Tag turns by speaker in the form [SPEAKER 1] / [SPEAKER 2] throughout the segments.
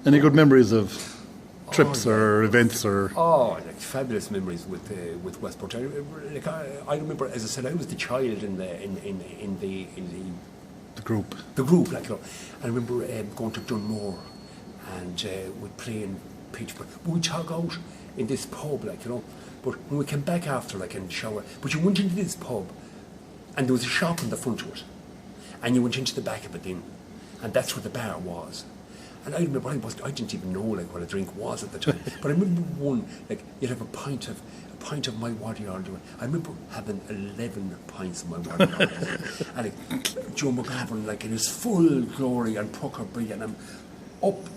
[SPEAKER 1] Any good memories of trips or events or?
[SPEAKER 2] Oh, like fabulous memories with Westport. I remember, as I said, I was the child in
[SPEAKER 1] The group.
[SPEAKER 2] the group. Like, you know, I remember going to Dunmore and we'd play in pitch, but we'd tug out in this pub, like, you know. But when we came back after, like, in the shower, but you went into this pub and there was a shop in the front of it, and you went into the back of it then, and that's where the bar was. And I remember I didn't even know like what a drink was at the time. But I remember one, like, you'd have a pint of my water. I remember having 11 pints of my water. And like, Joe McGovern, like, in his full glory and pucker bee, and I'm up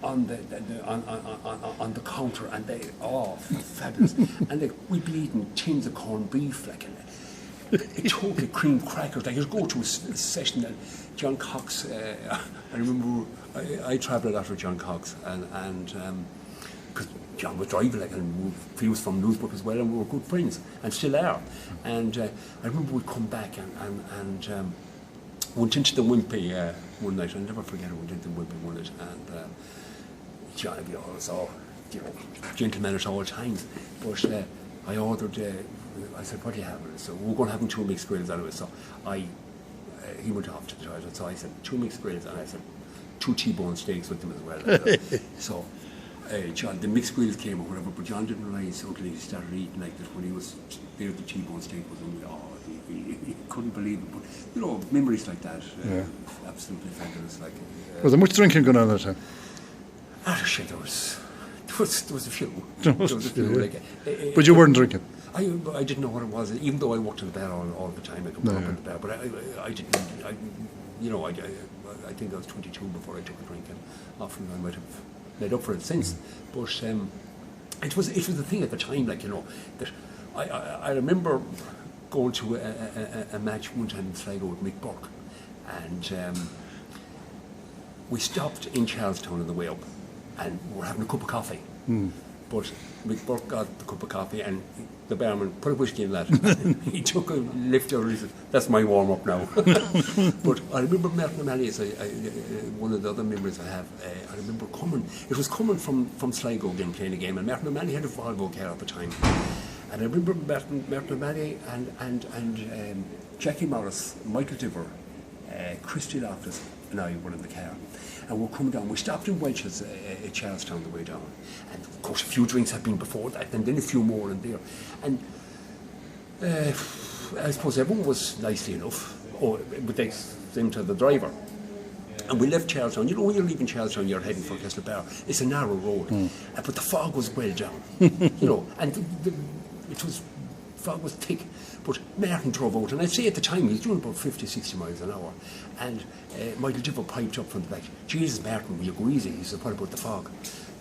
[SPEAKER 2] on the counter, and they, fabulous. And like, we'd be eating tins of corned beef, like, and a totally cream crackers. Like, you'd go to a session that John Cox, I remember I travelled after John Cox, and because John was driving, like, and he was from Louisburg as well, and we were good friends, and still are. And I remember we'd come back and went into the Wimpy one night. I'll never forget it. We went into the Wimpy one night, and John would be always, gentleman at all times. But I ordered. I said, "What do you have?" So we were going to have 2 mixed grills anyway. So he went off to the toilet. So I said, 2 mixed grills, and I said 2 T-bone steaks with them as well. So John, the mixed grills came or whatever, but John didn't realise until he started eating like this when he was there. The T-bone steak was only, he couldn't believe it. But you know, memories like that, absolutely fabulous. Like,
[SPEAKER 1] was there much drinking going on at the time?
[SPEAKER 2] Shit, there was a few. There was a few. Like,
[SPEAKER 1] but you weren't drinking.
[SPEAKER 2] I didn't know what it was, even though I worked in the bar all the time. I could work in the bar, but I didn't. I think I was 22 before I took a drink, and often I might have made up for it since. But it was a thing at the time, like, you know, that I remember going to a match one time in Sligo with Mick Burke, and we stopped in Charlestown on the way up, and we were having a cup of coffee. But Mick Burke got the cup of coffee, and the barman put a whiskey in that. He took a lift out and he said, "That's my warm up now." But I remember Martin O'Malley, one of the other memories I have. I remember it was coming from Sligo again, playing a game, and Martin O'Malley had a Volvo car at the time. And I remember Martin O'Malley and Jackie Morris, Michael Diver, Christy Loftus, and I were in the car. And we're coming down. We stopped in Welch's at Charlestown the way down. And of course, a few drinks had been before that, and then a few more in there. And I suppose everyone was nicely enough, with the exception to the driver. And we left Charlestown. You know, when you're leaving Charlestown, you're heading for Castlebar. It's a narrow road, but the fog was well down. You know, and fog was thick. But Martin drove out, and I'd say at the time he was doing about 50, 60 miles an hour. And Michael Diver piped up from the back, "Jesus, Martin, will you go easy?" He said, "What about the fog?"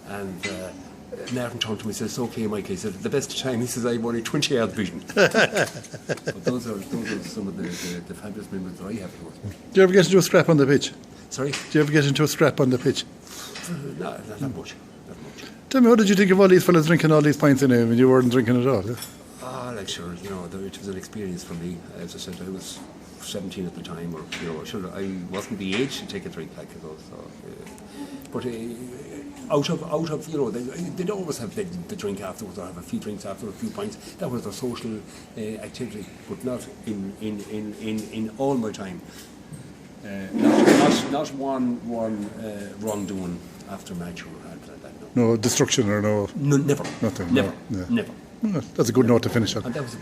[SPEAKER 2] And Martin turned to me and said, "It's okay, Mike." He said, "The best time," he says, "I have only 20 yard vision." But those are some of the fabulous memories that I have.
[SPEAKER 1] Do you ever get into a scrap on the pitch?
[SPEAKER 2] Sorry?
[SPEAKER 1] Do you ever get into a scrap on the pitch?
[SPEAKER 2] No, not much.
[SPEAKER 1] Tell me, what did you think of all these fellas drinking all these pints in when you weren't drinking at all?
[SPEAKER 2] Like, sure, you know, it was an experience for me. As I said, I was 17 at the time, or, you know, I wasn't the age to take a drink like those. So, but out of, you know, they'd always have the drink afterwards, or have a few drinks after, a few pints. That was their social activity, but not in all my time. Not one wrongdoing after match or anything like that. No.
[SPEAKER 1] No destruction or no.
[SPEAKER 2] Never.
[SPEAKER 1] Nothing.
[SPEAKER 2] Never.
[SPEAKER 1] No.
[SPEAKER 2] Never.
[SPEAKER 1] Well, that's a good note to finish on.
[SPEAKER 2] And that was